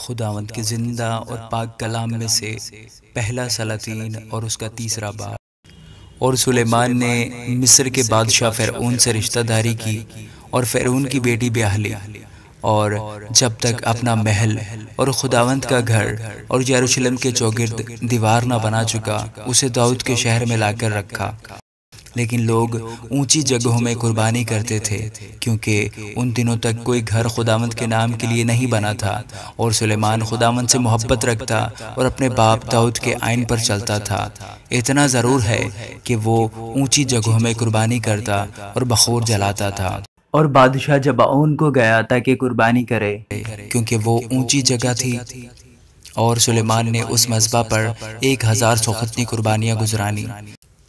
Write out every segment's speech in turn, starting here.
خداوند کے زندہ اور پاک کلام میں سے پہلا سلاطین اور اس کا تیسرا باب۔ اور سلیمان نے مصر کے بادشاہ فرعون سے رشتہ داری کی اور فرعون کی بیٹی بیاہ لی، اور جب تک اپنا محل اور خداوند کا گھر اور یروشلم کے چوگرد دیوار نہ بنا چکا، اسے داؤد کے شہر میں لا کر رکھا۔ لیکن لوگ اونچی جگہوں میں قربانی کرتے تھے، کیونکہ ان دنوں تک کوئی گھر خداوند کے نام کے لیے نہیں بنا تھا، اور سلیمان خداوند سے محبت رکھتا اور اپنے باپ داؤد کے آئین پر چلتا تھا۔ اتنا ضرور ہے کہ وہ اونچی جگہوں میں قربانی کرتا اور بخور جلاتا تھا۔ اور بادشاہ جبعون کو گیا تاکہ قربانی کرے، کیونکہ وہ اونچی جگہ تھی، اور سلیمان نے اس مذبح پر 1000 سوختنی قربانیاں گزرانی۔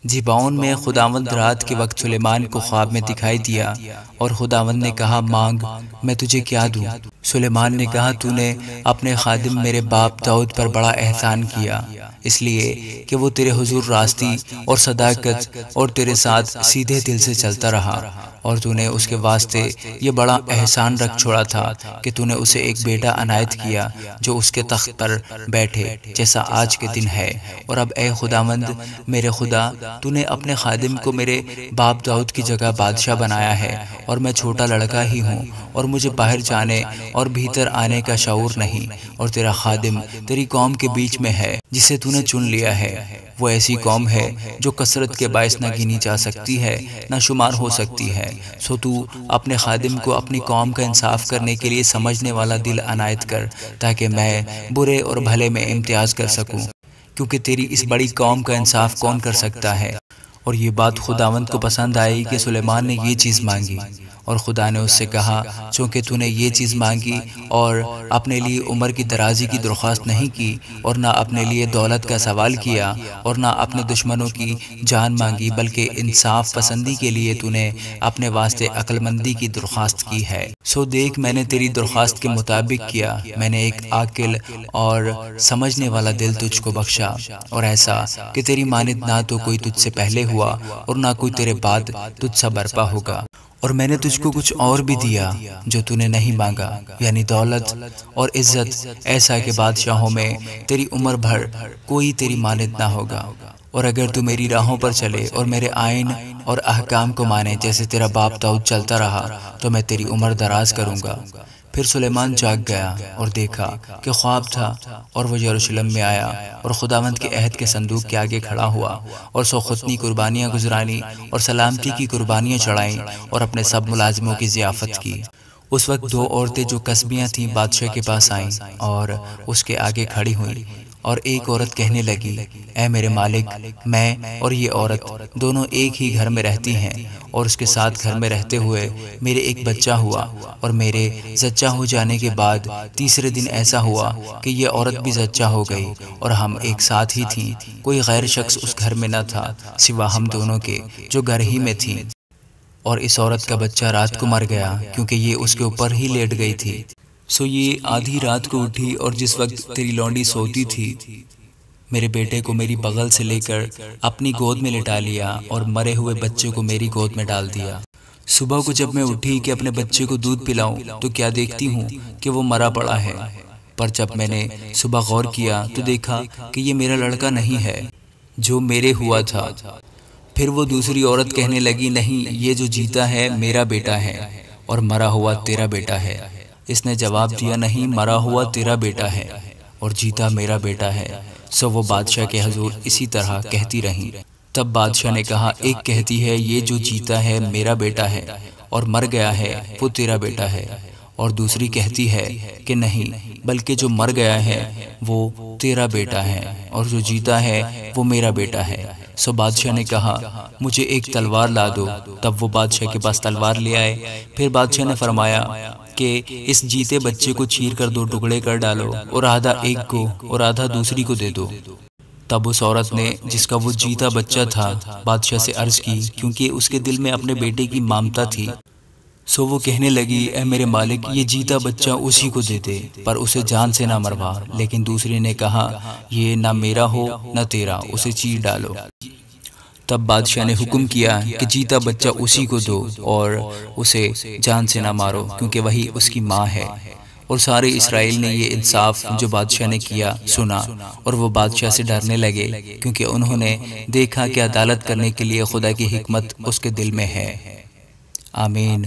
جبعون میں خداوند رات کے وقت سلیمان کو خواب میں دکھائی دیا، اور خداوند نے کہا، مانگ، میں تجھے کیا دوں؟ سلیمان نے کہا، تو نے اپنے خادم میرے باپ داؤد پر بڑا احسان کیا، اس لیے کہ وہ تیرے حضور راستی اور صداقت اور تیرے ساتھ سیدھے دل سے چلتا رہا، اور تو نے اس کے واسطے یہ بڑا احسان رکھ چھوڑا تھا کہ تو نے اسے ایک بیٹا عنایت کیا جو اس کے تخت پر بیٹھے، جیسا آج کے دن ہے۔ اور اب اے خداوند میرے خدا، تو نے اپنے خادم کو میرے باپ داؤد کی جگہ بادشاہ بنایا ہے، اور میں چھوٹا لڑکا ہی ہوں، اور مجھے باہر جانے اور بھیتر آنے کا شعور نہیں، اور تیرا خادم تیری قوم کے بیچ میں ہے جسے تو نے چن لیا ہے۔ وہ ایسی قوم ہے جو کثرت کے باعث نہ گنی جا سکتی ہے، نہ شمار ہو سکتی ہے، سو تو اپنے خادم کو اپنی قوم کا انصاف کرنے کے لیے سمجھنے والا دل عنایت کر، تاکہ میں برے اور بھلے میں امتیاز کر سکوں، کیونکہ تیری اس بڑی قوم کا انصاف کون کر سکتا ہے؟ اور یہ بات خداوند کو پسند آئی کہ سلیمان نے یہ چیز مانگی، اور خدا نے اس سے کہا، چونکہ تو نے یہ چیز مانگی اور اپنے لیے عمر کی درازی کی درخواست نہیں کی، اور نہ اپنے لیے دولت کا سوال کیا، اور نہ اپنے دشمنوں کی جان مانگی، بلکہ انصاف پسندی کے لیے تو نے اپنے واسطے عقل مندی کی درخواست کی ہے، سو دیکھ میں نے تیری درخواست کے مطابق کیا، میں نے ایک عاقل اور سمجھنے والا دل تجھ کو بخشا، اور ایسا کہ تیری مانند نہ تو کوئی تجھ سے پہلے ہوا اور نہ کوئی تیرے بعد تجھ سا برپا ہوگا۔ اور میں نے تجھ کو کچھ اور بھی دیا جو تو نے نہیں مانگا، یعنی دولت اور عزت، ایسا کہ بادشاہوں میں تیری عمر بھر کوئی تیری مانند نہ ہوگا۔ اور اگر تو میری راہوں پر چلے اور میرے آئین اور احکام کو مانے جیسے تیرا باپ داؤد چلتا رہا، تو میں تیری عمر دراز کروں گا۔ پھر سلیمان جاگ گیا اور دیکھا کہ خواب تھا، اور وہ یروشلم میں آیا اور خداوند کے عہد کے صندوق کے آگے کھڑا ہوا، اور سوختنی قربانیاں گزرانی اور سلامتی کی قربانیاں چڑھائیں، اور اپنے سب ملازموں کی ضیافت کی۔ اس وقت 2 عورتیں جو قصبیاں تھیں بادشاہ کے پاس آئیں اور اس کے آگے کھڑی ہوئیں، اور ایک عورت کہنے لگی، اے میرے مالک، میں اور یہ عورت دونوں ایک ہی گھر میں رہتی ہیں، اور اس کے ساتھ گھر میں رہتے ہوئے میرے ایک بچہ ہوا، اور میرے زچہ ہو جانے کے بعد تیسرے دن ایسا ہوا کہ یہ عورت بھی زچہ ہو گئی، اور ہم ایک ساتھ ہی تھیں، کوئی غیر شخص اس گھر میں نہ تھا سوا ہم دونوں کے جو گھر ہی میں تھیں، اور اس عورت کا بچہ رات کو مر گیا کیونکہ یہ اس کے اوپر ہی لیٹ گئی تھی۔ سو یہ آدھی رات کو اٹھی، اور جس وقت تیری لونڈی سوتی تھی، میرے بیٹے کو میری بغل سے لے کر اپنی گود میں لٹا لیا، اور مرے ہوئے بچے کو میری گود میں ڈال دیا۔ صبح کو جب میں اٹھی کہ اپنے بچے کو دودھ پلاؤں تو کیا دیکھتی ہوں کہ وہ مرا پڑا ہے، پر جب میں نے صبح غور کیا تو دیکھا کہ یہ میرا لڑکا نہیں ہے جو میرے ہوا تھا۔ پھر وہ دوسری عورت کہنے لگی، نہیں، یہ جو جیتا ہے میرا بیٹا ہے، اور مرا ہوا تیرا بیٹا ہے۔ اس نے جواب دیا، نہیں، مرا ہوا تیرا بیٹا ہے اور جیتا میرا بیٹا ہے۔ سو وہ بادشاہ کے حضور اسی طرح کہتی رہیں۔ تب بادشاہ نے کہا، ایک کہتی ہے، یہ جو جیتا ہے میرا بیٹا ہے اور مر گیا ہے وہ تیرا بیٹا ہے، اور دوسری کہتی ہے کہ نہیں، بلکہ جو مر گیا ہے وہ تیرا بیٹا ہے، اور جو جیتا ہے وہ میرا بیٹا ہے۔ سو بادشاہ نے کہا، مجھے ایک تلوار لا دو۔ تب وہ بادشاہ کے پاس تلوار لے آئے۔ پھر بادشاہ نے فرمایا کہ اس جیتے بچے کو چیر کر 2 ٹکڑے کر ڈالو، اور آدھا ایک کو اور آدھا دوسری کو دے دو۔ تب اس عورت نے جس کا وہ جیتا بچہ تھا بادشاہ سے عرض کی، کیونکہ اس کے دل میں اپنے بیٹے کی مامتا تھی، سو وہ کہنے لگی، اے میرے مالک، یہ جیتا بچہ اسی کو دے دے، پر اسے جان سے نہ مروا۔ لیکن دوسری نے کہا، یہ نہ میرا ہو نہ تیرا، اسے چیر ڈالو۔ تب بادشاہ نے حکم کیا کہ جیتا بچہ اسی کو دو اور اسے جان سے نہ مارو، کیونکہ وہی اس کی ماں ہے۔ اور سارے اسرائیل نے یہ انصاف جو بادشاہ نے کیا سنا، اور وہ بادشاہ سے ڈرنے لگے، کیونکہ انہوں نے دیکھا کہ عدالت کرنے کے لیے خدا کی حکمت اس کے دل میں ہے۔ آمین۔